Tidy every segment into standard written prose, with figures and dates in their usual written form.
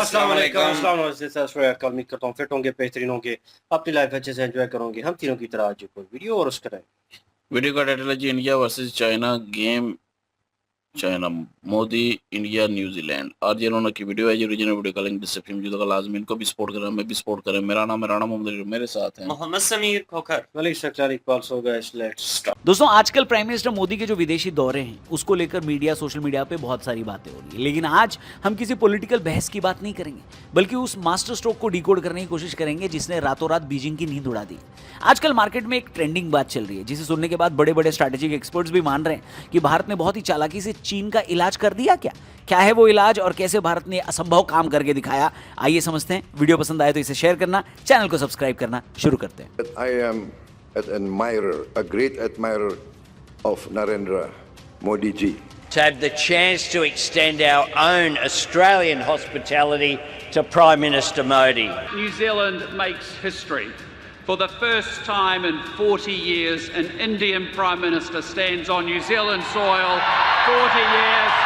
अस्सलाम वालेकुम। अस्सलाम वालेकुम। उम्मीद करता हूँ फिट होंगे, बेहतरीन होंगे, अपनी लाइफ अच्छे से एंजॉय करोगे। हम तीनों की तरह आज एक और वीडियो और उसका वीडियो का टाइटल है जी India versus China game China Modi India New Zealand. आज ये दोनों की वीडियो है जी। ओरिजिनल वीडियो का लिंक डिस्क्रिप्शन में होगा, लाजमी इनको भी सपोर्ट करें, मैं भी सपोर्ट करें। मेरा नाम है राणा मोहम्मद, मेरे साथ हैं Mohammad Sameer Khokhar, Malik Sakhtar Iqbal. So guys let's start. दोस्तों, आजकल प्राइम मिनिस्टर मोदी के जो विदेशी दौरे हैं उसको लेकर मीडिया, सोशल मीडिया पे बहुत सारी बातें हो रही है। लेकिन आज हम किसी पॉलिटिकल बहस की बात नहीं करेंगे, बल्कि उस मास्टर स्ट्रोक को डिकोड करने की कोशिश करेंगे जिसने रातों रात बीजिंग की नींद उड़ा दी। आजकल मार्केट में एक ट्रेंडिंग बात चल रही है, जिसे सुनने के बाद बड़े बड़े स्ट्रैटेजिक एक्सपर्ट्स भी मान रहे हैं कि भारत ने बहुत ही चालाकी से चीन का इलाज कर दिया। क्या है वो इलाज और कैसे भारत ने असंभव काम करके दिखाया, आइए समझते हैं। वीडियो पसंद आए तो इसे शेयर करना, चैनल को सब्सक्राइब करना शुरू करते हैं। I am an admirer, a great admirer of Narendra Modi ji. To have the chance to extend our own Australian hospitality to Prime Minister Modi. New Zealand makes history. For the first time in 40 years, an Indian Prime Minister stands on New Zealand soil. 40 years.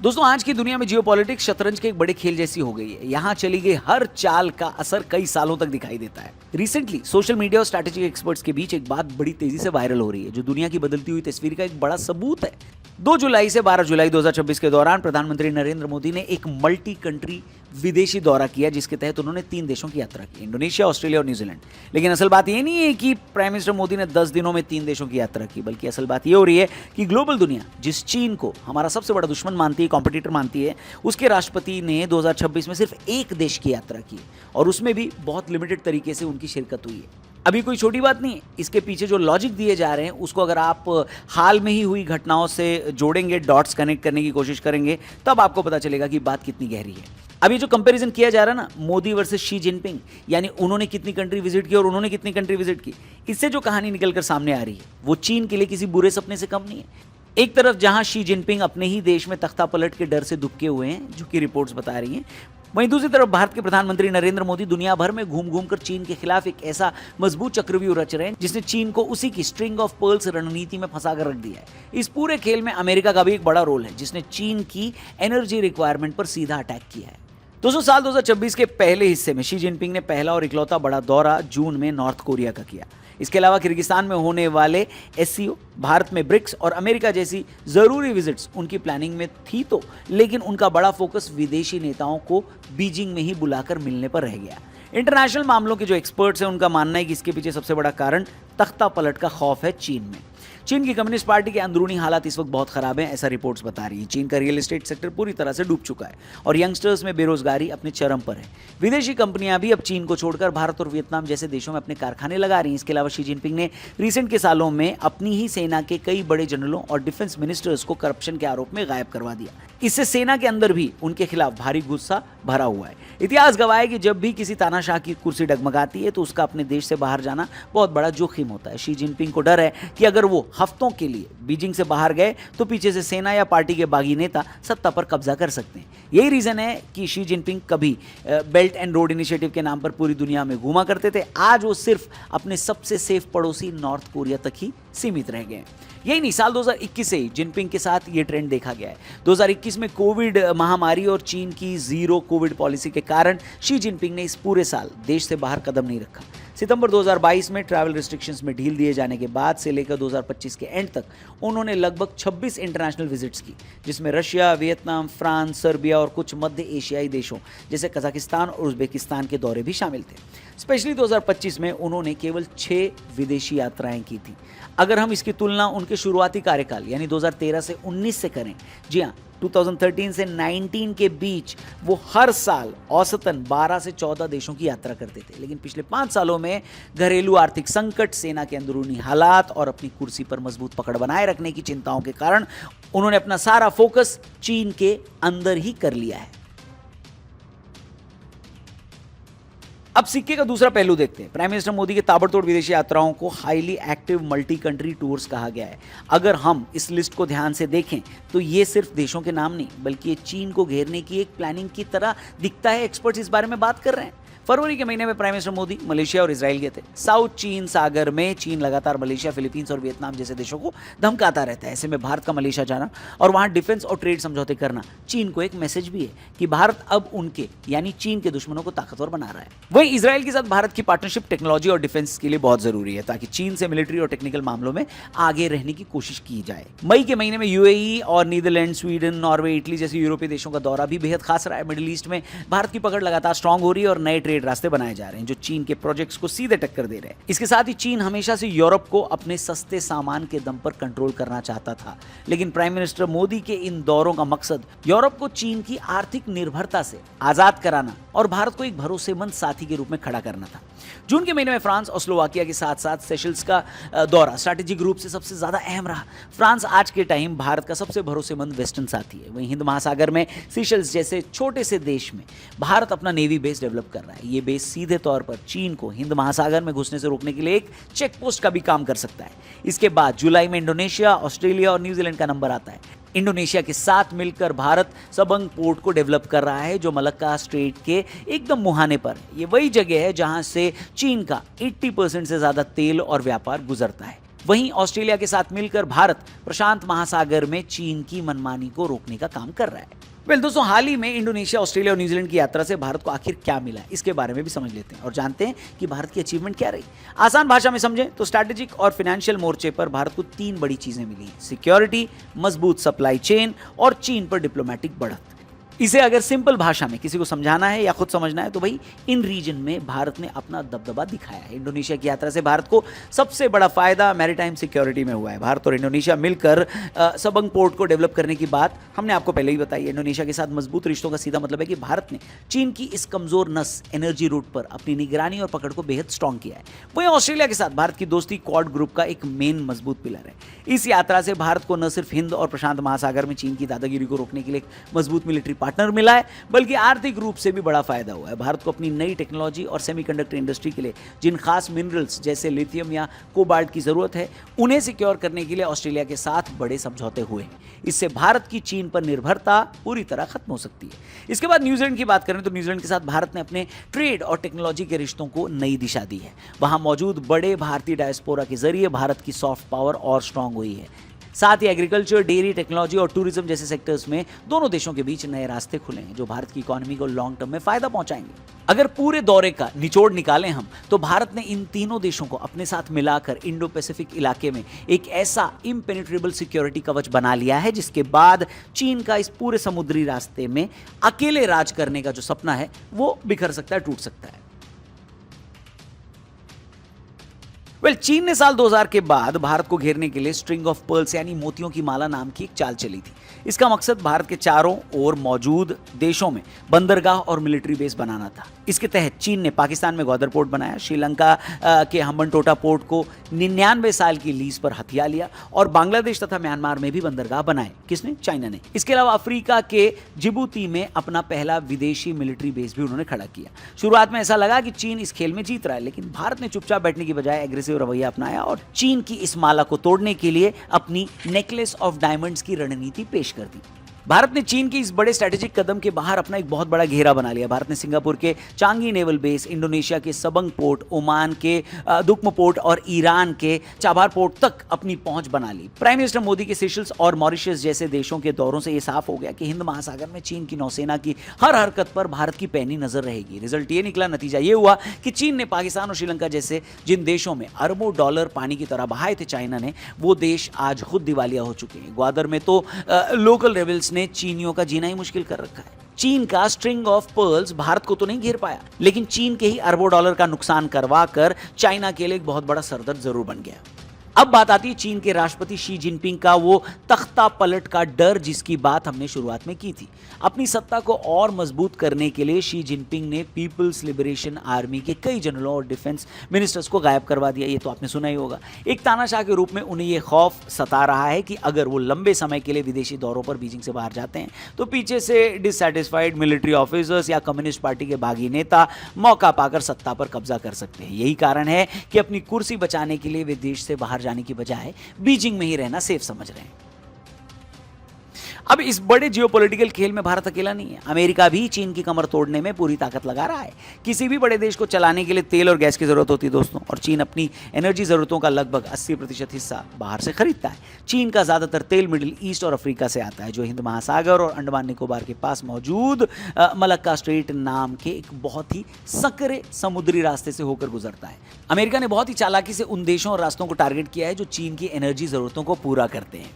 दोस्तों, आज की दुनिया में geopolitics शतरंज के एक बड़े खेल जैसी हो गई है। यहाँ चली गई हर चाल का असर कई सालों तक दिखाई देता है। रिसेंटली सोशल मीडिया और स्ट्रैटेजिक एक्सपर्ट्स के बीच एक बात बड़ी तेजी से वायरल हो रही है, जो दुनिया की बदलती हुई तस्वीर का एक बड़ा सबूत है। 2 जुलाई से 12 जुलाई 2026 के दौरान प्रधानमंत्री नरेंद्र मोदी ने एक मल्टी कंट्री विदेशी दौरा किया, जिसके तहत उन्होंने 3 देशों की यात्रा की, इंडोनेशिया, ऑस्ट्रेलिया और न्यूजीलैंड। लेकिन असल बात ये नहीं है कि प्राइम मिनिस्टर मोदी ने 10 दिनों में 3 देशों की यात्रा की, बल्कि असल बात ये हो रही है कि ग्लोबल दुनिया जिस चीन को हमारा सबसे बड़ा दुश्मन मानती है, कॉम्पिटिटर मानती है, उसके राष्ट्रपति ने 2026 में सिर्फ एक देश की यात्रा की, और उसमें भी बहुत लिमिटेड तरीके से उनकी शिरकत हुई है। अभी कोई छोटी बात नहीं है, इसके पीछे जो लॉजिक दिए जा रहे हैं उसको अगर आप हाल में ही हुई घटनाओं से जोड़ेंगे, डॉट्स कनेक्ट करने की कोशिश करेंगे, तब आपको पता चलेगा कि बात कितनी गहरी है। अभी जो कंपैरिजन किया जा रहा है ना, मोदी वर्सेस शी जिनपिंग, यानी उन्होंने कितनी कंट्री विजिट की और उन्होंने कितनी कंट्री विजिट की, इससे जो कहानी निकलकर सामने आ रही है वो चीन के लिए किसी बुरे सपने से कम नहीं है। एक तरफ जहां शी जिनपिंग अपने ही देश में तख्ता पलट के डर से दुबके हुए हैं, जो कि रिपोर्ट्स बता रही हैं, वहीं दूसरी तरफ भारत के प्रधानमंत्री नरेंद्र मोदी दुनिया भर में घूम घूम कर चीन के खिलाफ एक ऐसा मजबूत चक्रव्यूह रच रहे हैं जिसने चीन को उसी की स्ट्रिंग ऑफ पर्ल्स रणनीति में फंसा कर रख दिया है। इस पूरे खेल में अमेरिका का भी एक बड़ा रोल है, जिसने चीन की एनर्जी रिक्वायरमेंट पर सीधा अटैक किया है। दोस्तों, साल 2026 के पहले हिस्से में शी जिनपिंग ने पहला और इकलौता बड़ा दौरा जून में नॉर्थ कोरिया का किया। इसके अलावा किर्गिस्तान में होने वाले एससीओ, भारत में ब्रिक्स और अमेरिका जैसी जरूरी विजिट्स उनकी प्लानिंग में थी तो, लेकिन उनका बड़ा फोकस विदेशी नेताओं को बीजिंग में ही बुलाकर मिलने पर रह गया। इंटरनेशनल मामलों के जो एक्सपर्ट्स हैं उनका मानना है कि इसके पीछे सबसे बड़ा कारण तख्ता पलट का खौफ है चीन में। चीन की कम्युनिस्ट पार्टी के अंदरूनी हालात इस वक्त बहुत खराब हैं, ऐसा रिपोर्ट्स बता रही हैं। चीन का रियल एस्टेट सेक्टर पूरी तरह से डूब चुका है और यंगस्टर्स में बेरोजगारी अपने चरम पर है। विदेशी कंपनियां भी अब चीन को छोड़कर भारत और वियतनाम जैसे देशों में अपने कारखाने लगा रही हैं। इसके अलावा शी जिनपिंग ने रिसेंट के सालों में अपनी ही सेना के कई बड़े जनरलों और डिफेंस मिनिस्टर्स को करप्शन के आरोप में गायब करवा दिया। इससे सेना के अंदर भी उनके खिलाफ भारी गुस्सा भरा हुआ है। इतिहास गवाह है कि जब भी किसी तानाशाह की कुर्सी डगमगाती है तो उसका अपने देश से बाहर जाना बहुत बड़ा जोखिम होता है। शी जिनपिंग को डर है कि अगर वो हफ्तों के लिए बीजिंग से बाहर गए तो पीछे से सेना या पार्टी के बागी नेता सत्ता पर कब्जा कर सकते हैं। यही रीजन है कि शी जिनपिंग कभी बेल्ट एंड रोड इनिशिएटिव के नाम पर पूरी दुनिया में घूमा करते थे, आज वो सिर्फ अपने सबसे सेफ पड़ोसी नॉर्थ कोरिया तक ही सीमित रह गए। यही नहीं, साल 2021 से ही जिनपिंग के साथ ये ट्रेंड देखा गया है। 2021 में कोविड महामारी और चीन की जीरो कोविड पॉलिसी के कारण शी जिनपिंग ने इस पूरे साल देश से बाहर कदम नहीं रखा। सितंबर 2022 में ट्रैवल रिस्ट्रिक्शंस में ढील दिए जाने के बाद से लेकर 2025 के एंड तक उन्होंने लगभग 26 इंटरनेशनल विजिट्स की, जिसमें रशिया, वियतनाम, फ्रांस, सर्बिया और कुछ मध्य एशियाई देशों जैसे कजाकिस्तान और उज्बेकिस्तान के दौरे भी शामिल थे। स्पेशली 2025 में उन्होंने केवल 6 विदेशी यात्राएं की थी। अगर हम इसकी तुलना उनके शुरुआती कार्यकाल यानी 2013 से 19 से करें, जी हाँ, 2013 से 19 के बीच वो हर साल औसतन 12 से 14 देशों की यात्रा करते थे। लेकिन पिछले 5 सालों में घरेलू आर्थिक संकट, सेना के अंदरूनी हालात और अपनी कुर्सी पर मजबूत पकड़ बनाए रखने की चिंताओं के कारण उन्होंने अपना सारा फोकस चीन के अंदर ही कर लिया है। अब सिक्के का दूसरा पहलू देखते हैं। प्राइम मिनिस्टर मोदी के ताबड़तोड़ विदेशी यात्राओं को highly active multi country tours कहा गया है। अगर हम इस लिस्ट को ध्यान से देखें तो ये सिर्फ देशों के नाम नहीं, बल्कि ये चीन को घेरने की एक प्लानिंग की तरह दिखता है। एक्सपर्ट्स इस बारे में बात कर रहे हैं। फरवरी के महीने में प्राइम मिनिस्टर मोदी मलेशिया और इजराइल गए थे। साउथ चीन सागर में चीन लगातार मलेशिया, फिलीपींस और वियतनाम जैसे देशों को धमकाता रहता है। ऐसे में भारत का मलेशिया जाना और वहां डिफेंस और ट्रेड समझौते करना चीन को एक मैसेज भी है कि भारत अब उनके यानी चीन के दुश्मनों को ताकतवर बना रहा है। वहीं इजराइल के साथ भारत की पार्टनरशिप टेक्नोलॉजी और डिफेंस के लिए बहुत जरूरी है ताकि चीन से मिलिट्री और टेक्निकल मामलों में आगे रहने की कोशिश की जाए। मई के महीने में यूएई और नीदरलैंड, स्वीडन, नॉर्वे, इटली जैसे यूरोपीय देशों का दौरा भी बेहद खास रहा है। मिडिल ईस्ट में भारत की पकड़ लगातार स्ट्रांग हो रही है और नए ट्रेड रास्ते बनाए जा रहे हैं जो चीन के प्रोजेक्ट्स को सीधे टक्कर दे रहे हैं। इसके साथ ही चीन हमेशा से यूरोप को अपने सस्ते सामान के दम पर कंट्रोल करना चाहता था, लेकिन प्राइम मिनिस्टर मोदी के इन दौरों का मकसद यूरोप को चीन की आर्थिक निर्भरता से आजाद कराना और भारत को एक भरोसेमंद साथी के रूप में खड़ा करना था। जून के महीने में फ्रांस और स्लोवाकिया के साथ साथ सेशल्स का दौरा स्ट्रैटेजिक रूप से सबसे ज्यादा अहम रहा। फ्रांस आज के टाइम भारत का सबसे भरोसेमंद वेस्टर्न साथी है। वहीं हिंद महासागर में सेशल्स जैसे छोटे से देश में भारत अपना नेवी बेस डेवलप कर रहा है। ये बेस सीधे तौर पर चीन को हिंद महासागर में घुसने से रोकने के लिए एक चेक पोस्ट का भी काम कर सकता है। इसके बाद जुलाई में इंडोनेशिया, ऑस्ट्रेलिया और न्यूजीलैंड का नंबर आता है। इंडोनेशिया के साथ मिलकर भारत सबंग पोर्ट को डेवलप कर रहा है जो मलक्का स्ट्रेट के एकदम मुहाने पर है। ये वही जगह है जहां से चीन का 80% से ज्यादा तेल और व्यापार गुजरता है। वहीं ऑस्ट्रेलिया के साथ मिलकर भारत प्रशांत महासागर में चीन की मनमानी को रोकने का काम कर रहा है। दोस्तों, हाल ही में इंडोनेशिया, ऑस्ट्रेलिया और न्यूजीलैंड की यात्रा से भारत को आखिर क्या मिला है इसके बारे में भी समझ लेते हैं और जानते हैं कि भारत की अचीवमेंट क्या रही। आसान भाषा में समझें तो स्ट्रैटेजिक और फाइनेंशियल मोर्चे पर भारत को 3 बड़ी चीजें मिली: सिक्योरिटी, मजबूत सप्लाई चेन और चीन पर डिप्लोमेटिक बढ़त। इसे अगर सिंपल भाषा में किसी को समझाना है या खुद समझना है तो भाई इन रीजन में भारत ने अपना दबदबा दिखाया है। इंडोनेशिया की यात्रा से भारत को सबसे बड़ा फायदा मैरीटाइम सिक्योरिटी में हुआ है। भारत और इंडोनेशिया मिलकर सबंग पोर्ट को डेवलप करने की बात हमने आपको पहले ही बताई है। इंडोनेशिया के साथ मजबूत रिश्तों का सीधा मतलब है कि भारत ने चीन की इस कमजोर नस एनर्जी रूट पर अपनी निगरानी और पकड़ को बेहद स्ट्रांग किया है। वहीं ऑस्ट्रेलिया के साथ भारत की दोस्ती क्वाड ग्रुप का एक मेन मजबूत पिलर है। इस यात्रा से भारत को न सिर्फ हिंद और प्रशांत महासागर में चीन की दादागिरी को रोकने के लिए एक मजबूत मिलिट्री पार्टनर मिला है, बल्कि आर्थिक रूप से भी बड़ा फायदा हुआ है। भारत को अपनी नई टेक्नोलॉजी और सेमीकंडक्टर इंडस्ट्री के लिए जिन खास मिनरल्स जैसे लिथियम या कोबाल्ट की जरूरत है, उन्हें सिक्योर करने के लिए ऑस्ट्रेलिया के साथ बड़े समझौते हुए हैं। इससे भारत की चीन पर निर्भरता पूरी तरह खत्म हो सकती है। इसके बाद न्यूजीलैंड की बात करें तो न्यूजीलैंड के साथ भारत ने अपने ट्रेड और टेक्नोलॉजी के रिश्तों को नई दिशा दी है। वहां मौजूद बड़े भारतीय डायस्पोरा के जरिए भारत की सॉफ्ट पावर और स्ट्रांग हुई है। साथ ही एग्रीकल्चर, डेयरी, टेक्नोलॉजी और टूरिज्म जैसे सेक्टर्स में दोनों देशों के बीच नए रास्ते खुले हैं जो भारत की इकोनॉमी को लॉन्ग टर्म में फायदा पहुंचाएंगे। अगर पूरे दौरे का निचोड़ निकालें हम तो भारत ने इन तीनों देशों को अपने साथ मिलाकर इंडो पैसिफिक इलाके में एक ऐसा इम्पेनिट्रेबल सिक्योरिटी कवच बना लिया है जिसके बाद चीन का इस पूरे समुद्री रास्ते में अकेले राज करने का जो सपना है वो बिखर सकता है, टूट सकता है। चीन ने साल 2000 के बाद भारत को घेरने के लिए स्ट्रिंग ऑफ पर्ल्स यानी मोतियों की माला नाम की एक चाल चली थी। इसका मकसद भारत के चारों ओर मौजूद देशों में बंदरगाह और मिलिट्री बेस बनाना था। इसके तहत चीन ने पाकिस्तान में ग्वादर पोर्ट बनाया, श्रीलंका के हम्बनटोटा पोर्ट को 99 साल की लीज पर हथिया लिया और बांग्लादेश तथा म्यांमार में भी बंदरगाह बनाए। किसने? चाइना ने। इसके अलावा अफ्रीका के जिबूती में अपना पहला विदेशी मिलिट्री बेस भी उन्होंने खड़ा किया। शुरुआत में ऐसा लगा कि चीन इस खेल में जीत रहा है, लेकिन भारत ने चुपचाप बैठने की बजाय एग्रेसिव रवैया अपनाया और चीन की इस माला को तोड़ने के लिए अपनी नेकलेस ऑफ डायमंड्स की रणनीति पेश कर दी। भारत ने चीन के इस बड़े स्ट्रैटेजिक कदम के बाहर अपना एक बहुत बड़ा घेरा बना लिया। भारत ने सिंगापुर के चांगी नेवल बेस, इंडोनेशिया के सबंग पोर्ट, ओमान के दुक्म पोर्ट और ईरान के चाबार पोर्ट तक अपनी पहुंच बना ली। प्राइम मिनिस्टर मोदी के सेशल्स और मॉरिशस जैसे देशों के दौरों से यह साफ हो गया कि हिंद महासागर में चीन की नौसेना की हर हरकत पर भारत की पैनी नजर रहेगी। रिजल्ट ये निकला, नतीजा ये हुआ कि चीन ने पाकिस्तान और श्रीलंका जैसे जिन देशों में अरबों डॉलर पानी की तरह बहाए थे चाइना ने, वो देश आज खुद दिवालिया हो चुके हैं। ग्वादर में तो लोकल रेबल्स ने चीनियों का जीना ही मुश्किल कर रखा है। चीन का स्ट्रिंग ऑफ पर्ल्स भारत को तो नहीं घेर पाया, लेकिन चीन के ही अरबों डॉलर का नुकसान करवाकर चाइना के लिए एक बहुत बड़ा सरदर्द जरूर बन गया। अब बात आती है चीन के राष्ट्रपति शी जिनपिंग का वो तख्ता पलट का डर जिसकी बात हमने शुरुआत में की थी। अपनी सत्ता को और मजबूत करने के लिए शी जिनपिंग ने पीपल्स लिबरेशन आर्मी के कई जनरलों और डिफेंस मिनिस्टर्स को गायब करवा दिया। ये तो आपने सुना ही होगा। एक तानाशाह के रूप में उन्हें यह खौफ सता रहा है कि अगर वो लंबे समय के लिए विदेशी दौरों पर बीजिंग से बाहर जाते हैं तो पीछे से डिससैटिस्फाइड मिलिट्री ऑफिसर्स या कम्युनिस्ट पार्टी के बागी नेता मौका पाकर सत्ता पर कब्जा कर सकते हैं। यही कारण है कि अपनी कुर्सी बचाने के लिए वे देश से बाहर जाने की बजाय बीजिंग में ही रहना सेफ समझ रहे हैं। अब इस बड़े जियोपॉलिटिकल खेल में भारत अकेला नहीं है। अमेरिका भी चीन की कमर तोड़ने में पूरी ताकत लगा रहा है। किसी भी बड़े देश को चलाने के लिए तेल और गैस की जरूरत होती है दोस्तों, और चीन अपनी एनर्जी जरूरतों का लगभग 80% हिस्सा बाहर से खरीदता है। चीन का ज्यादातर तेल मिडिल ईस्ट और अफ्रीका से आता है, जो हिंद महासागर और अंडमान निकोबार के पास मौजूद मलक्का स्ट्रेट नाम के एक बहुत ही संकरे समुद्री रास्ते से होकर गुजरता है। अमेरिका ने बहुत ही चालाकी से उन देशों और रास्तों को टारगेट किया है जो चीन की एनर्जी जरूरतों को पूरा करते हैं।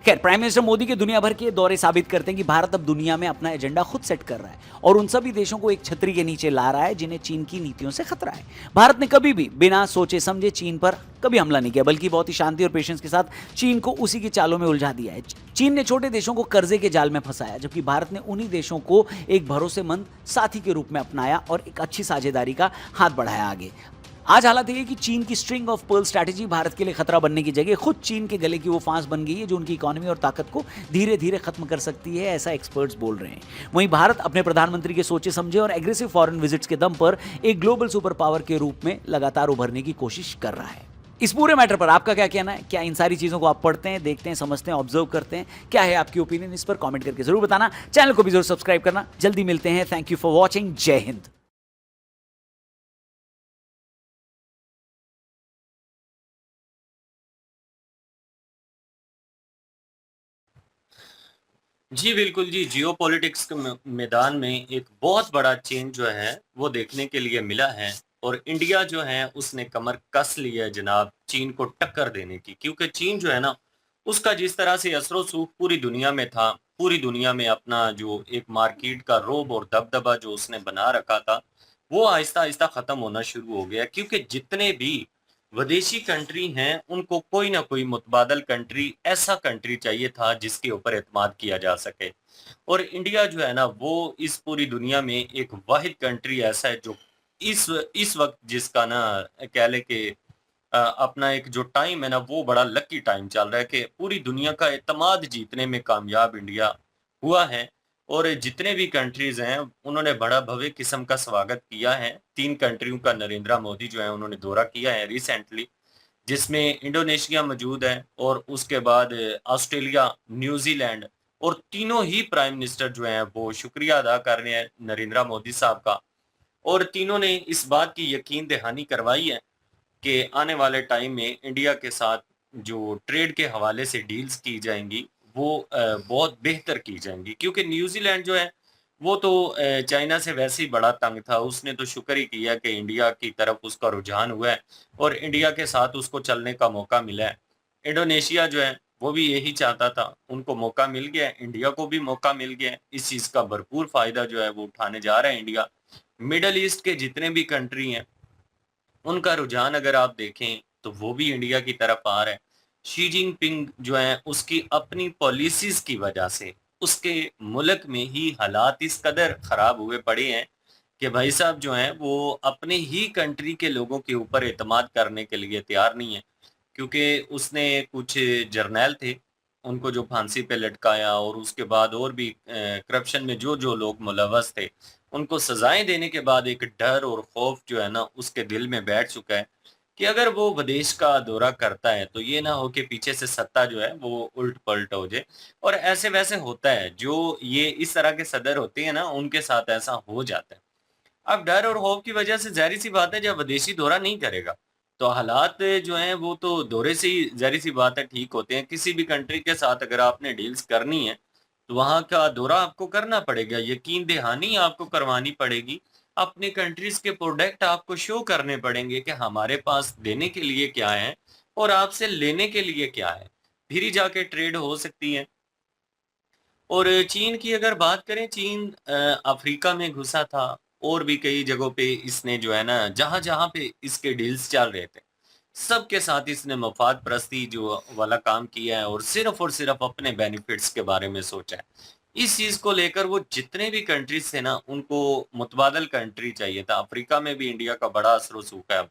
खैर, प्राइम मिनिस्टर मोदी के दुनिया भर के दौरे साबित करते हैं कि भारत अब दुनिया में अपना एजेंडा खुद सेट कर रहा है और उन सभी देशों को एक छतरी के नीचे ला रहा है जिन्हें चीन की नीतियों से खतरा है। भारत ने कभी भी बिना सोचे समझे चीन पर कभी हमला नहीं किया, बल्कि बहुत ही शांति और पेशेंस के साथ चीन को उसी की चालों में उलझा दिया है। चीन ने छोटे देशों को कर्जे के जाल में फंसाया, जबकि भारत ने उन्हीं देशों को एक भरोसेमंद साथी के रूप में अपनाया और एक अच्छी साझेदारी का हाथ बढ़ाया आगे। आज हालात ये कि चीन की string of pearl strategy Bharat के लिए खतरा बनने की जगह खुद चीन के गले की वो फांस बन गई है जो उनकी इकोनॉमी और ताकत को धीरे धीरे खत्म कर सकती है, ऐसा एक्सपर्ट्स बोल रहे हैं। वहीं भारत अपने प्रधानमंत्री के सोचे समझे और एग्रेसिव फॉरेन विजिट्स के दम पर एक ग्लोबल सुपर पावर के रूप में लगातार उभरने की कोशिश कर रहा है। इस पूरे मैटर पर आपका क्या कहना है? क्या इन सारी चीजों को आप पढ़ते हैं, देखते हैं, समझते हैं, ऑब्जर्व करते हैं? क्या है आपकी ओपिनियन इस पर? कमेंट करके जरूर बताना। चैनल को भी जरूर सब्सक्राइब करना। जल्दी मिलते हैं। Thank you for watching. जय हिंद। जी बिल्कुल जी, जियोपॉलिटिक्स के मैदान में एक बहुत बड़ा चेंज जो है वो देखने के लिए मिला है और इंडिया जो है उसने कमर कस ली है जनाब चीन को टक्कर देने की, क्योंकि चीन जो है ना उसका जिस तरह से असर सूख पूरी दुनिया में था, पूरी दुनिया में अपना जो एक मार्केट का रोब और दबदबा जो उसने बना रखा था वो आहिस्ता आहिस्ता खत्म होना शुरू हो गया, क्योंकि जितने भी विदेशी कंट्री हैं उनको कोई ना कोई मुतबादल कंट्री, ऐसा कंट्री चाहिए था जिसके ऊपर एतमाद किया जा सके। और इंडिया जो है ना वो इस पूरी दुनिया में एक वाहिद कंट्री ऐसा है जो इस वक्त जिसका ना कह ले कि अपना एक जो टाइम है ना वो बड़ा लकी टाइम चल रहा है कि पूरी दुनिया का एतमाद जीतने में कामयाब इंडिया हुआ है। और जितने भी कंट्रीज हैं उन्होंने बड़ा भव्य किस्म का स्वागत किया है। 3 कंट्रियों का नरेंद्र मोदी जो है उन्होंने दौरा किया है रिसेंटली, जिसमें इंडोनेशिया मौजूद है और उसके बाद ऑस्ट्रेलिया, न्यूजीलैंड, और तीनों ही प्राइम मिनिस्टर जो हैं वो शुक्रिया अदा कर रहे हैं नरेंद्र मोदी साहब का, और तीनों ने इस बात की यकीन दहानी करवाई है कि आने वाले टाइम में इंडिया के साथ जो ट्रेड के हवाले से डील्स की जाएंगी वो बहुत बेहतर की जाएंगी, क्योंकि न्यूजीलैंड जो है वो तो चाइना से वैसे ही बड़ा तंग था, उसने तो शुक्र ही किया कि इंडिया की तरफ उसका रुझान हुआ है और इंडिया के साथ उसको चलने का मौका मिला है। इंडोनेशिया जो है वो भी यही चाहता था, उनको मौका मिल गया है, इंडिया को भी मौका मिल गया है, इस चीज़ का भरपूर फायदा जो है वो उठाने जा रहा है इंडिया। मिडल ईस्ट के जितने भी कंट्री हैं उनका रुझान अगर आप देखें तो वो भी इंडिया की तरफ आ रहा है। शी जिनपिंग जो है उसकी अपनी पॉलिसीज की वजह से उसके मुल्क में ही हालात इस कदर खराब हुए पड़े हैं कि भाई साहब जो हैं वो अपने ही कंट्री के लोगों के ऊपर एतमाद करने के लिए तैयार नहीं है, क्योंकि उसने कुछ जर्नैल थे उनको जो फांसी पे लटकाया और उसके बाद और भी करप्शन में जो जो लोग मुलव्वस थे उनको सजाएं देने के बाद एक डर और खौफ जो है ना उसके दिल में बैठ चुका है कि अगर वो विदेश का दौरा करता है तो ये ना हो कि पीछे से सत्ता जो है वो उल्ट पलट हो जाए। और ऐसे वैसे होता है, जो ये इस तरह के सदर होते हैं ना उनके साथ ऐसा हो जाता है। अब डर और खौफ की वजह से ज़ाहिर सी बात है जब विदेशी दौरा नहीं करेगा तो हालात जो हैं वो तो दौरे से ही ज़ाहिर सी बात है ठीक होते हैं। किसी भी कंट्री के साथ अगर आपने डील्स करनी है तो वहाँ का दौरा आपको करना पड़ेगा, यकीन दहानी आपको करवानी पड़ेगी, अपने कंट्रीज के प्रोडक्ट आपको शो करने पड़ेंगे कि हमारे पास देने के लिए क्या है और आपसे लेने के लिए क्या है, फिर ही जाके ट्रेड हो सकती है। और चीन की अगर बात करें, चीन अफ्रीका में घुसा था और भी कई जगहों पे इसने जो है ना जहाँ जहाँ पे इसके डील्स चल रहे थे सबके साथ इसने मफाद परस्ती जो वाला काम किया है और सिर्फ अपने बेनिफिट्स के बारे में सोचा है। इस चीज को लेकर वो जितने भी कंट्रीज थे ना उनको मुतबादल कंट्री चाहिए था। अफ्रीका में भी इंडिया का बड़ा असर सूखा है अब,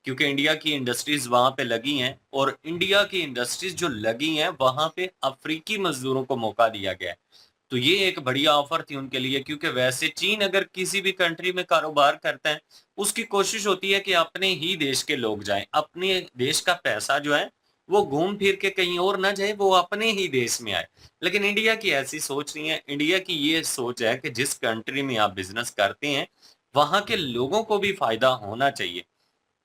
क्योंकि इंडिया की इंडस्ट्रीज वहां पे लगी हैं और इंडिया की इंडस्ट्रीज जो लगी हैं वहां पे अफ्रीकी मजदूरों को मौका दिया गया है। तो ये एक बढ़िया ऑफर थी उनके लिए, क्योंकि वैसे चीन अगर किसी भी कंट्री में कारोबार करता है उसकी कोशिश होती है कि अपने ही देश के लोग जाएं, अपने देश का पैसा जो है वो घूम फिर के कहीं और ना जाए, वो अपने ही देश में आए। लेकिन इंडिया की ऐसी सोच नहीं है। इंडिया की ये सोच है कि जिस कंट्री में आप बिजनेस करते हैं वहां के लोगों को भी फायदा होना चाहिए।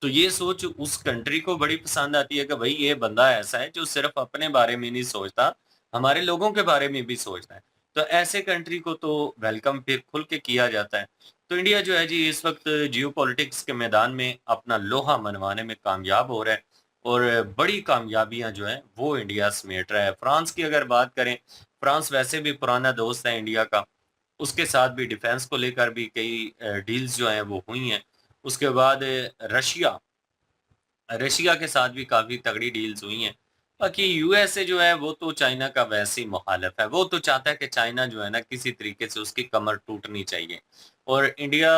तो ये सोच उस कंट्री को बड़ी पसंद आती है कि भाई ये बंदा ऐसा है जो सिर्फ अपने बारे में नहीं सोचता, हमारे लोगों के बारे में भी सोचता है। तो ऐसे कंट्री को तो वेलकम फिर खुल के किया जाता है। तो इंडिया जो है जी इस वक्त जियोपॉलिटिक्स के मैदान में अपना लोहा मनवाने में कामयाब हो रहा है, और बड़ी कामयाबियां जो है वो इंडिया समेट रहा है। फ्रांस की अगर बात करें, फ्रांस वैसे भी पुराना दोस्त है इंडिया का, उसके साथ भी डिफेंस को लेकर भी कई डील्स जो हैं वो हुई हैं। उसके बाद रशिया रशिया के साथ भी काफी तगड़ी डील्स हुई हैं। बाकी यूएसए जो है वो तो चाइना का वैसे ही मुखालिफ है, वो तो चाहता है कि चाइना जो है ना किसी तरीके से उसकी कमर टूटनी चाहिए। और इंडिया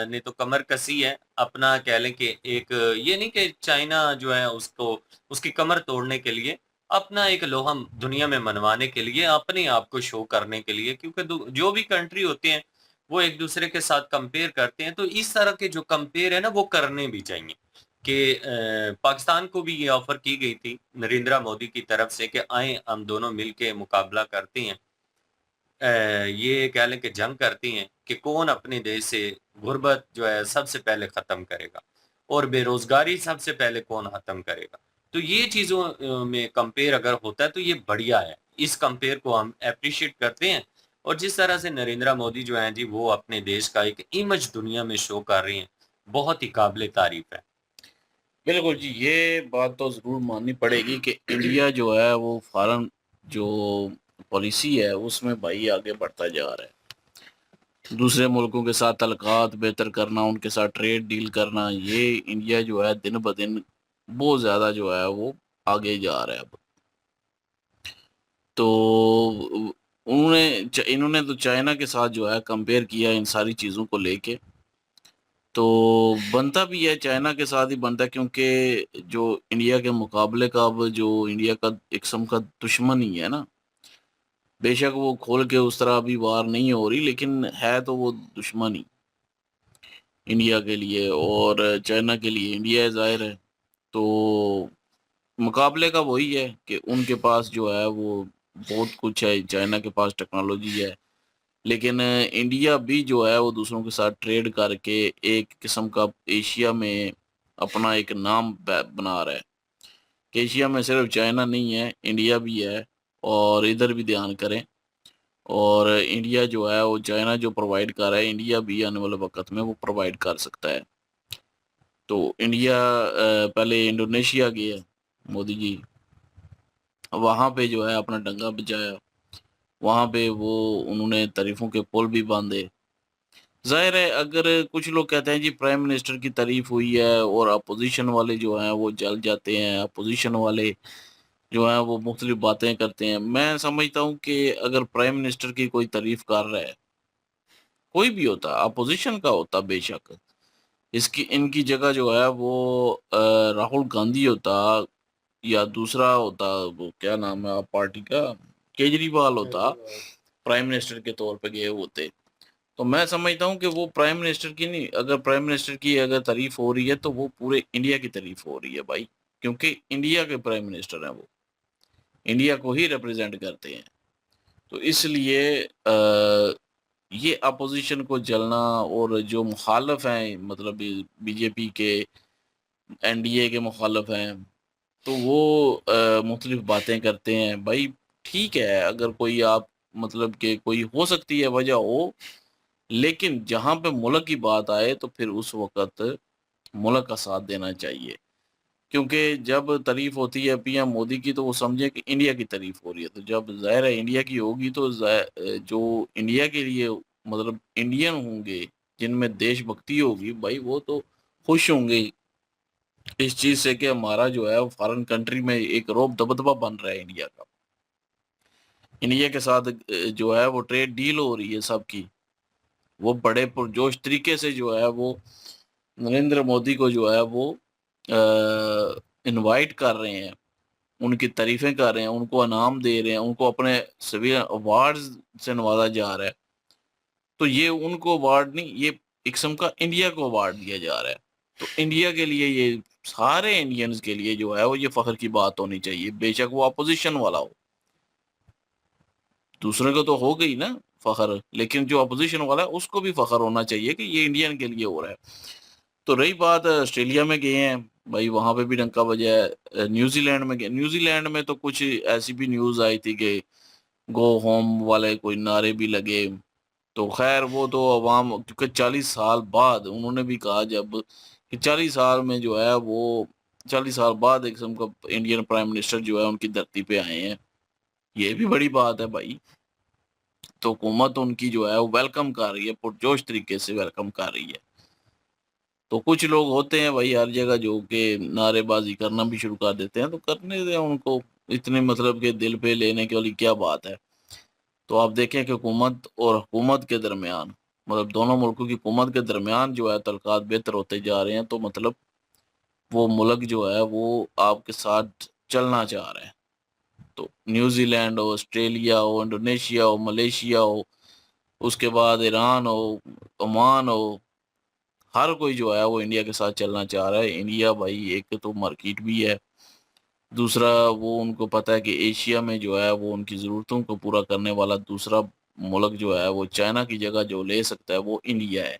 ने तो कमर कसी है अपना, कह लें कि एक ये नहीं कि चाइना जो है उसको उसकी कमर तोड़ने के लिए, अपना एक लोहा दुनिया में मनवाने के लिए, अपने आप को शो करने के लिए, क्योंकि जो भी कंट्री होते हैं वो एक दूसरे के साथ कंपेयर करते हैं। तो इस तरह के जो कंपेयर है ना वो करने भी चाहिए। कि पाकिस्तान को भी ये ऑफर की गई थी नरेंद्र मोदी की तरफ से कि आए हम दोनों मिलके मुकाबला करते हैं, ये कह लें कि जंग करती हैं कि कौन अपने देश से गुर्बत जो है सबसे पहले ख़त्म करेगा और बेरोज़गारी सबसे पहले कौन ख़त्म करेगा। तो ये चीज़ों में कंपेयर अगर होता है तो ये बढ़िया है, इस कंपेयर को हम एप्रिशिएट करते हैं। और जिस तरह से नरेंद्र मोदी जो हैं जी वो अपने देश का एक इमेज दुनिया में शो कर रहे हैं, बहुत ही काबिल तारीफ़ है। बिल्कुल जी, ये बात तो ज़रूर माननी पड़ेगी कि इंडिया जो है वो फॉरेन जो पॉलिसी है उसमें भाई आगे बढ़ता जा रहा है। दूसरे मुल्कों के साथ तल्लुकात बेहतर करना, उनके साथ ट्रेड डील करना, ये इंडिया जो है दिन ब दिन बहुत ज़्यादा जो है वो आगे जा रहा है अब। तो इन्होंने तो चाइना के साथ जो है कंपेयर किया इन सारी चीज़ों को लेके, तो बनता भी है चाइना के साथ ही बनता है, क्योंकि जो इंडिया के मुकाबले का अब जो इंडिया का एक किस्म का दुश्मन ही है ना, बेशक वो खोल के उस तरह अभी वार नहीं हो रही, लेकिन है तो वो दुश्मन ही इंडिया के लिए और चाइना के लिए इंडिया है, ज़ाहिर है। तो मुकाबले का वही है कि उनके पास जो है वो बहुत कुछ है, चाइना के पास टेक्नोलॉजी है, लेकिन इंडिया भी जो है वो दूसरों के साथ ट्रेड करके एक किस्म का एशिया में अपना एक नाम बना रहा है कि एशिया में सिर्फ चाइना नहीं है, इंडिया भी है, और इधर भी ध्यान करें। और इंडिया जो है वो चाइना जो प्रोवाइड कर रहा है, इंडिया भी आने वाले वक्त में वो प्रोवाइड कर सकता है। तो इंडिया पहले इंडोनेशिया गया मोदी जी, वहाँ पे जो है अपना डंगा बजाया, वहाँ पे वो उन्होंने तारीफों के पुल भी बांधे। ज़ाहिर है अगर कुछ लोग कहते हैं जी प्राइम मिनिस्टर की तारीफ हुई है और अपोजिशन वाले जो हैं वो जल जाते हैं, अपोजिशन वाले जो हैं वो मुख्तलिफ बातें करते हैं। मैं समझता हूँ कि अगर प्राइम मिनिस्टर की कोई तारीफ कर रहा है, कोई भी होता, अपोजिशन का होता बेशक, इसकी इनकी जगह जो है वो राहुल गांधी होता या दूसरा होता, वो क्या नाम है आप पार्टी का, केजरीवाल होता, प्राइम मिनिस्टर के तौर पे गए होते। तो मैं समझता हूँ कि वो प्राइम मिनिस्टर की नहीं, अगर प्राइम मिनिस्टर की अगर तारीफ हो रही है तो वो पूरे इंडिया की तारीफ हो रही है भाई, क्योंकि इंडिया के प्राइम मिनिस्टर हैं, वो इंडिया को ही रिप्रेजेंट करते हैं। तो इसलिए ये अपोजिशन को जलना, और जो मुखालफ हैं मतलब बीजेपी के, एनडीए के मुखालफ हैं, तो वो मुख्तलिफ बातें करते हैं। भाई ठीक है, अगर कोई आप मतलब कि कोई हो सकती है वजह हो, लेकिन जहाँ पे मुल्क की बात आए तो फिर उस वक़्त मुल्क का साथ देना चाहिए, क्योंकि जब तारीफ़ होती है पीएम मोदी की तो वो समझें कि इंडिया की तारीफ़ हो रही है। तो जब ज़ाहिर है इंडिया की होगी तो जो इंडिया के लिए मतलब इंडियन होंगे, जिनमें देशभक्ति होगी, भाई वो तो खुश होंगे इस चीज़ से कि हमारा जो है फॉरेन कंट्री में एक रौब दबदबा बन रहा है इंडिया का। इंडिया के साथ जो है वो ट्रेड डील हो रही है सबकी, वो बड़े पुरजोश तरीके से जो है वो नरेंद्र मोदी को जो है वो इनवाइट कर रहे हैं, उनकी तारीफ़ें कर रहे हैं, उनको इनाम दे रहे हैं, उनको अपने सभी अवार्ड्स से नवाजा जा रहा है। तो ये उनको अवार्ड नहीं, ये एक किस्म का इंडिया को अवार्ड दिया जा रहा है। तो इंडिया के लिए ये सारे इंडियंस के लिए जो है वो ये फख्र की बात होनी चाहिए, बेशक वो अपोजिशन वाला हो। दूसरे को तो हो गई ना फख्र, लेकिन जो अपोजिशन वाला है उसको भी फख्र होना चाहिए कि ये इंडियन के लिए हो रहा है। तो रही बात ऑस्ट्रेलिया में गए हैं भाई, वहां पे भी डंका बजा है। न्यूजीलैंड में गए, न्यूजीलैंड में तो कुछ ऐसी भी न्यूज आई थी कि गो होम वाले कोई नारे भी लगे। तो खैर वो तो अवाम, क्योंकि 40 साल बाद उन्होंने भी कहा जब कि 40 साल में जो है वो 40 साल बाद एक किस्म का इंडियन प्राइम मिनिस्टर जो है उनकी धरती पे आए हैं, ये भी बड़ी बात है भाई। तो हुकूमत उनकी जो है वो वेलकम कर रही है, पुरजोश तरीके से वेलकम कर रही है। तो कुछ लोग होते हैं भाई हर जगह जो कि नारेबाजी करना भी शुरू कर देते हैं, तो करने दें उनको, इतने मतलब के दिल पे लेने की वाली क्या बात है। तो आप देखें कि हुकूमत और हुकूमत के दरमियान, मतलब दोनों मुल्कों की हुकूमत के दरमियान जो है तल्कात बेहतर होते जा रहे हैं। तो मतलब वो मुल्क जो है वो आपके साथ चलना चाह रहे हैं। तो न्यूजीलैंड हो, ऑस्ट्रेलिया हो, इंडोनेशिया हो, मलेशिया हो, उसके बाद ईरान हो, ओमान हो, हर कोई जो है वो इंडिया के साथ चलना चाह रहा है। इंडिया भाई एक तो मार्केट भी है, दूसरा वो उनको पता है कि एशिया में जो है वो उनकी ज़रूरतों को पूरा करने वाला दूसरा मुल्क जो है वो चाइना की जगह जो ले सकता है वो इंडिया है।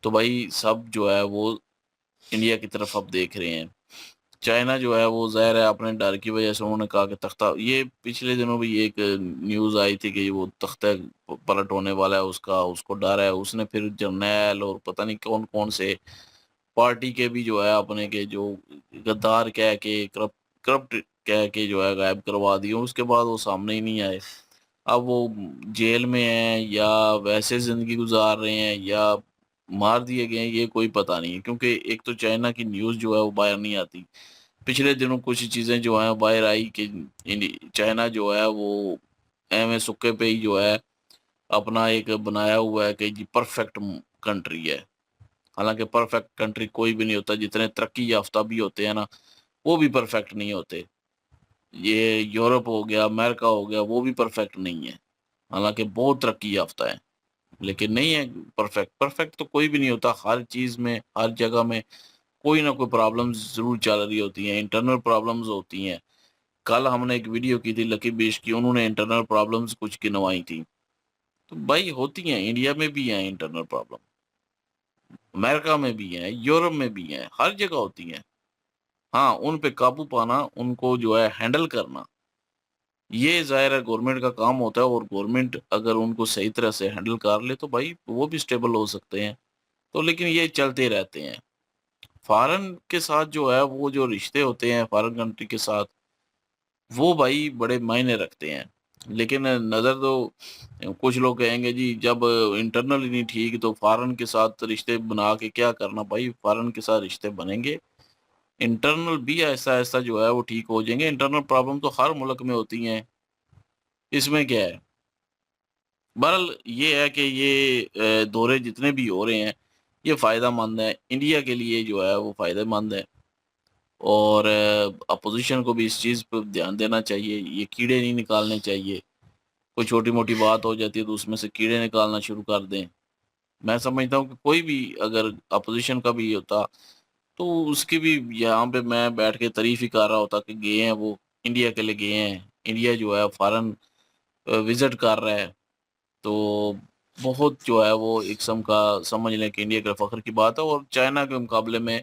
तो भाई सब जो है वो इंडिया की तरफ अब देख रहे हैं। चाइना जो है वो ज़ाहिर है अपने डर की वजह से उन्होंने कहा कि तख्ता, ये पिछले दिनों भी एक न्यूज़ आई थी कि वो तख्ता पलट होने वाला है उसका, उसको डर है। उसने फिर जर्नैल और पता नहीं कौन कौन से पार्टी के भी जो है अपने के जो गद्दार कह के करप्ट कह के जो है गायब करवा दिए, उसके बाद वो सामने ही नहीं आए। अब वो जेल में हैं या वैसे ज़िंदगी गुजार रहे हैं या मार दिए गए हैं, ये कोई पता नहीं है। क्योंकि एक तो चाइना की न्यूज़ जो है वो बाहर नहीं आती। पिछले दिनों कुछ चीज़ें जो हैं बाहर आई कि चाइना जो है वो एम सुक्के पे ही जो है अपना एक बनाया हुआ है कि जी परफेक्ट कंट्री है। हालांकि परफेक्ट कंट्री कोई भी नहीं होता, जितने तरक्की याफ्ता भी होते हैं ना वो भी परफेक्ट नहीं होते। ये यूरोप हो गया, अमेरिका हो गया, वो भी परफेक्ट नहीं है, हालांकि बहुत तरक्की याफ्ता है, लेकिन नहीं है परफेक्ट। परफेक्ट तो कोई भी नहीं होता, हर चीज़ में हर जगह में कोई ना कोई प्रॉब्लम्स ज़रूर चल रही होती हैं, इंटरनल प्रॉब्लम्स होती हैं। कल हमने एक वीडियो की थी लकी बेश की, उन्होंने इंटरनल प्रॉब्लम्स कुछ गिनवाई थी। तो भाई होती हैं, इंडिया में भी हैं इंटरनल प्रॉब्लम, अमेरिका में भी हैं, यूरोप में भी हैं, हर जगह होती हैं। हाँ, उन पे काबू पाना, उनको जो है हैंडल करना, ये ज़ाहिर है गवर्नमेंट का काम होता है। और गवर्नमेंट अगर उनको सही तरह से हैंडल कर ले तो भाई वो भी स्टेबल हो सकते हैं। तो लेकिन ये चलते रहते हैं। फॉरेन के साथ जो है वो जो रिश्ते होते हैं फॉरेन कंट्री के साथ, वो भाई बड़े मायने रखते हैं। लेकिन नज़र तो कुछ लोग कहेंगे जी जब इंटरनल ही नहीं ठीक तो फॉरेन के साथ रिश्ते बना के क्या करना। भाई फॉरेन के साथ रिश्ते बनेंगे, इंटरनल भी ऐसा-ऐसा जो है वो ठीक हो जाएँगे। इंटरनल प्रॉब्लम तो हर मुल्क में होती हैं, इसमें क्या है? बहरहाल ये है कि ये दौरे जितने भी हो रहे हैं, ये फ़ायदेमंद है। इंडिया के लिए जो है वो फ़ायदेमंद है। और अपोज़िशन को भी इस चीज़ पे ध्यान देना चाहिए, ये कीड़े नहीं निकालने चाहिए। कोई छोटी-मोटी बात हो जाती है तो उसमें से कीड़े निकालना शुरू कर दें। मैं समझता हूँ कि कोई भी अगर अपोज़िशन का भी होता तो उसकी भी यहाँ पे मैं बैठ के तारीफ़ ही कर रहा होता कि गए हैं वो, इंडिया के लिए गए हैं। इंडिया जो है फ़ॉरेन विज़िट कर रहा है, तो बहुत जो है वो एक किस्म का समझ लें कि इंडिया के फ़ख्र की बात है। और चाइना के मुकाबले में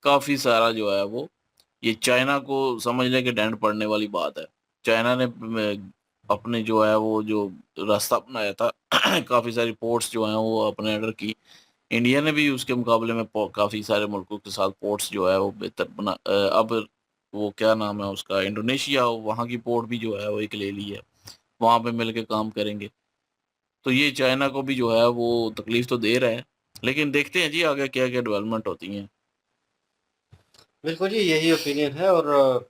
काफ़ी सारा जो है वो, ये चाइना को समझ लें कि डैंट पड़ने वाली बात है। चाइना ने अपने जो है वो जो रास्ता अपनाया था काफ़ी सारी पोर्ट्स जो हैं वो अपने अंडर की। इंडिया ने भी उसके मुकाबले में काफ़ी सारे मुल्कों के साथ पोर्ट्स जो है वो बेहतर अब वो क्या नाम है उसका, इंडोनेशिया वहाँ की पोर्ट भी जो है वो एक ले ली है, वहाँ पे मिल के काम करेंगे। तो ये चाइना को भी जो है वो तकलीफ तो दे रहा है, लेकिन देखते हैं जी आगे क्या क्या डेवलपमेंट होती हैं। बिल्कुल जी, यही ओपिनियन है। और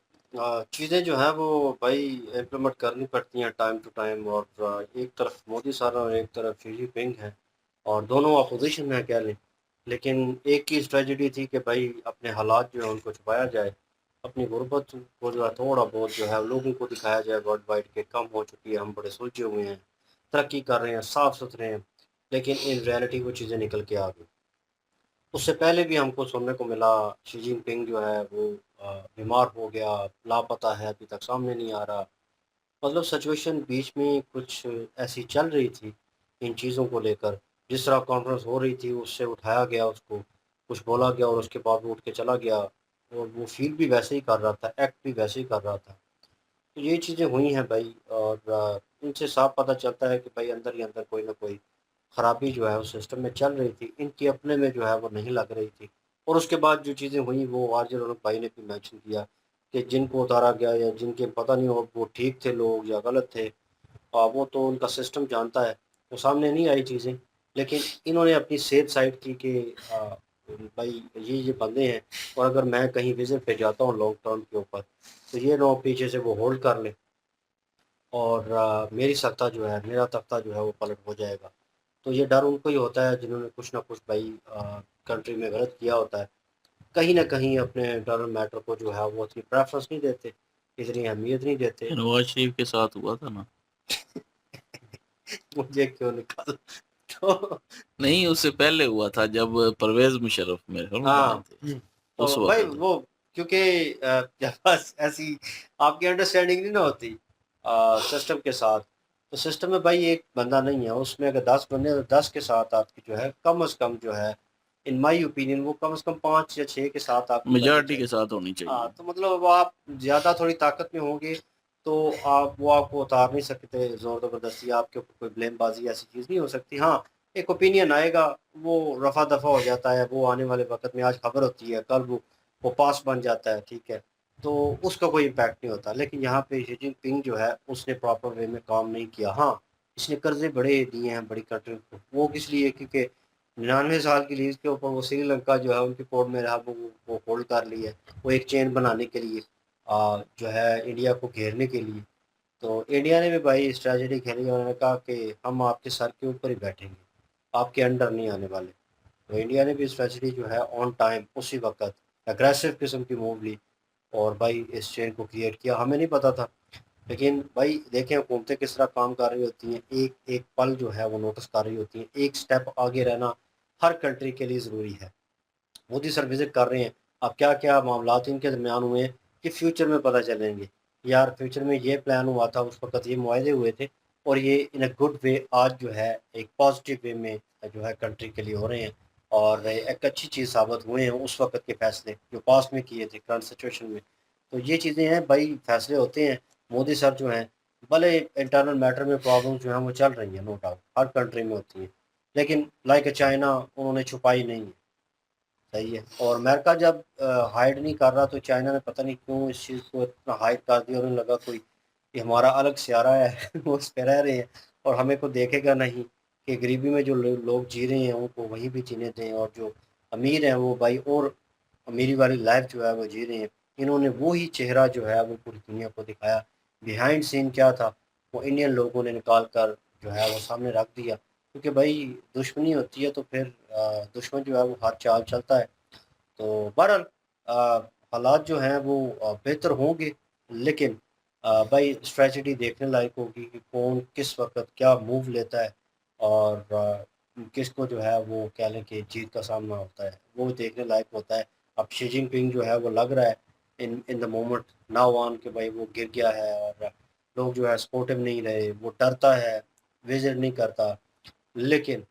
चीज़ें जो हैं वो भाई इम्प्लीमेंट करनी पड़ती हैं टाइम टू टाइम। और एक तरफ मोदी साहब और एक तरफ शी जिनपिंग है, और दोनों अपोजिशन में कह लें। लेकिन एक की स्ट्रेटजी थी कि भाई अपने हालात जो है उनको छुपाया जाए, अपनी गुर्बत को जो है थोड़ा बहुत जो है लोगों को दिखाया जाए वर्ल्ड वाइड के कम हो चुकी है, हम बड़े सुलझे हुए हैं, तरक्की कर रहे हैं, साफ़ सुथरे हैं। लेकिन इन रियलिटी वो चीज़ें निकल के आ गई। उससे पहले भी हमको सुनने को मिला शी जिनपिंग जो है वो बीमार हो गया, लापता है, अभी तक सामने नहीं आ रहा। मतलब सिचुएशन बीच में कुछ ऐसी चल रही थी इन चीज़ों को लेकर, जिस तरह कॉन्फ्रेंस हो रही थी उससे उठाया गया उसको, कुछ बोला गया और उसके बाद वो उठ के चला गया और वो फील भी वैसे ही कर रहा था, एक्ट भी वैसे ही कर रहा था। तो ये चीज़ें हुई हैं भाई और इनसे साफ पता चलता है कि भाई अंदर ही अंदर कोई ना कोई ख़राबी जो है उस सिस्टम में चल रही थी, इनकी अपने में जो है वो नहीं लग रही थी। और उसके बाद जो चीज़ें हुई वो आरजे रौनक भाई ने भी मेंशन किया कि जिनको उतारा गया या जिनके पता नहीं वो ठीक थे लोग या गलत थे, वो तो उनका सिस्टम जानता है, वो सामने नहीं आई चीज़ें। लेकिन इन्होंने अपनी सेफ साइड की कि भाई ये बंदे हैं और अगर मैं कहीं विज़िट पे जाता हूँ लॉन्ग टर्म के ऊपर तो ये लोग पीछे से वो होल्ड कर लें और मेरी सत्ता जो है, मेरा तख्ता जो है वो पलट हो जाएगा। तो ये डर उनको ही होता है जिन्होंने कुछ ना कुछ भाई कंट्री में गलत किया होता है। कहीं न कहीं अपने इंटरनल मैटर को जो है वो इतनी प्रेफ़रेंस नहीं देते, इतनी अहमियत नहीं देते। नवाज शरीफ के साथ हुआ था ना। मुझे क्यों निकाला? तो नहीं, उससे पहले हुआ था जब परवेज मुशर्रफ मेरे ख्याल में हाँ, बने थे उस तो भाई वक्त। वो क्योंकि जब बस ऐसी आपकी अंडरस्टैंडिंग नहीं ना होती सिस्टम के साथ, तो सिस्टम में भाई एक बंदा नहीं है, उसमें अगर 10 बंदे हैं तो 10 के साथ आपकी जो है कम से कम जो है इन माय ओपिनियन वो कम से कम 5 या 6 के साथ आपकी बननी मेजॉरिटी चाहिए। के साथ होनी हाँ, चाहिए। तो मतलब अब आप ज़्यादा थोड़ी ताकत में होंगे तो आप वो आपको उतार नहीं सकते ज़ोर ज़बरदस्ती, आपके ऊपर कोई ब्लेमबाज़ी ऐसी चीज़ नहीं हो सकती। हाँ, एक ओपिनियन आएगा, वो रफ़ा-दफ़ा हो जाता है, वो आने वाले वक़्त में आज खबर होती है, कल वो पास बन जाता है, ठीक है? तो उसका कोई इम्पैक्ट नहीं होता। लेकिन यहाँ पे शी जिनपिंग जो है उसने प्रॉपर वे में काम नहीं किया। हाँ, इसने कर्ज़े बड़े दिए हैं बड़ी कंट्री को, वो किस लिए क्योंकि 99 साल की लीज़ के ऊपर वो श्रीलंका जो है उनकी पोर्ट में रहा वो होल्ड कर ली है। वो एक चेन बनाने के लिए जो है इंडिया को घेरने के लिए। तो इंडिया ने भी भाई स्ट्रैटेजी खेली और उन्होंने कहा कि हम आपके सर के ऊपर ही बैठेंगे, आपके अंडर नहीं आने वाले। तो इंडिया ने भी स्ट्रैटेजी जो है ऑन टाइम उसी वक़्त एग्रेसिव किस्म की मूव ली और भाई इस चेन को क्रिएट किया। हमें नहीं पता था, लेकिन भाई देखें हुकूमतें किस तरह काम कर रही होती हैं, एक-एक पल जो है वो नोटिस कर रही होती हैं। एक स्टेप आगे रहना हर कंट्री के लिए ज़रूरी है। मोदी सर विज़िट कर रहे हैं, अब क्या-क्या मामलात इनके दरमियान हुए हैं, ये फ्यूचर में पता चलेंगे। यार फ्यूचर में ये प्लान हुआ था, उस वक़्त ये मुआहदे हुए थे और ये इन अ गुड वे आज जो है एक पॉज़िटिव वे में जो है कंट्री के लिए हो रहे हैं और एक अच्छी चीज़ साबित हुए हैं उस वक़्त के फ़ैसले जो पास्ट में किए थे करंट सिचुएशन में। तो ये चीज़ें हैं भाई, फ़ैसले होते हैं। मोदी सर जो हैं, भले इंटरनल मैटर में प्रॉब्लम्स जो हैं वो चल रही हैं, नो डाउट हर कंट्री में होती हैं, लेकिन लाइक चाइना उन्होंने छुपाई नहीं है। सही है। और अमेरिका जब हाइड नहीं कर रहा तो चाइना ने पता नहीं क्यों इस चीज़ को इतना हाइड कर दिया और उन्हें लगा कोई ये हमारा अलग सियारा है वो उस पे रह रहे हैं और हमें को देखेगा नहीं कि गरीबी में जो लोग जी रहे हैं उनको वहीं भी जीने दें और जो अमीर हैं वो भाई और अमीरी वाली लाइफ जो है वो जी रहे हैं। इन्होंने वो ही चेहरा जो है वो पूरी दुनिया को दिखाया। बिहाइंड सीन क्या था वो इंडियन लोगों ने निकाल कर जो है वो सामने रख दिया, क्योंकि भाई दुश्मनी होती है तो फिर दुश्मन जो है वो हर चाल चलता है। तो बहरहाल हालात जो हैं वो बेहतर होंगे, लेकिन भाई स्ट्रेटजी देखने लायक होगी कि कौन किस वक़्त क्या मूव लेता है और किसको जो है वो कह लें कि जीत का सामना होता है, वो देखने लायक होता है। अब शी जिनपिंग जो है वो लग रहा है in in the moment now on कि भाई वो गिर गया है और लोग जो है सपोर्टिव नहीं रहे, वो डरता है, विज़िट नहीं करता। लेकिन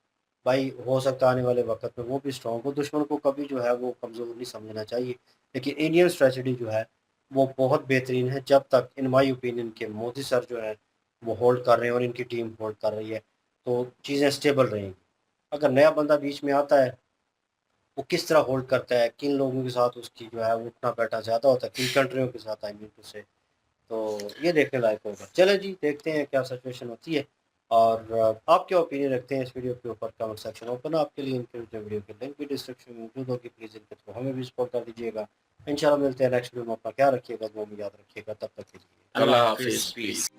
भाई हो सकता है आने वाले वक़्त में वो भी स्ट्रॉन्ग हो, दुश्मन को कभी जो है वो कमज़ोर नहीं समझना चाहिए। लेकिन इंडियन स्ट्रेटजी जो है वो बहुत बेहतरीन है जब तक इन माय ओपिनियन के मोदी सर जो है वो होल्ड कर रहे हैं और इनकी टीम होल्ड कर रही है, तो चीज़ें स्टेबल रहेंगी। अगर नया बंदा बीच में आता है, वो किस तरह होल्ड करता है, किन लोगों के साथ उसकी जो है वो उठना-बैठना ज़्यादा होता है, किन कंट्रियों के साथ आई मीन टू से, तो ये देखने लायक होगा। चलें जी, देखते हैं क्या सिचुएशन होती है और आप क्या ओपिनियन रखते हैं इस वीडियो के ऊपर? कमेंट सेक्शन ओपन है आपके लिए। इनके वीडियो की लिंक भी डिस्क्रिप्शन में मौजूद होगी, प्लीज़ इनके थ्रू हमें भी सपोर्ट कर दीजिएगा। इंशाल्लाह मिलते हैं नेक्स्ट वीडियो में। अपना ख्याल रखिएगा, दुआ में याद रखिएगा, तब तक के लिए अल्लाह हाफिज़, प्लीज़।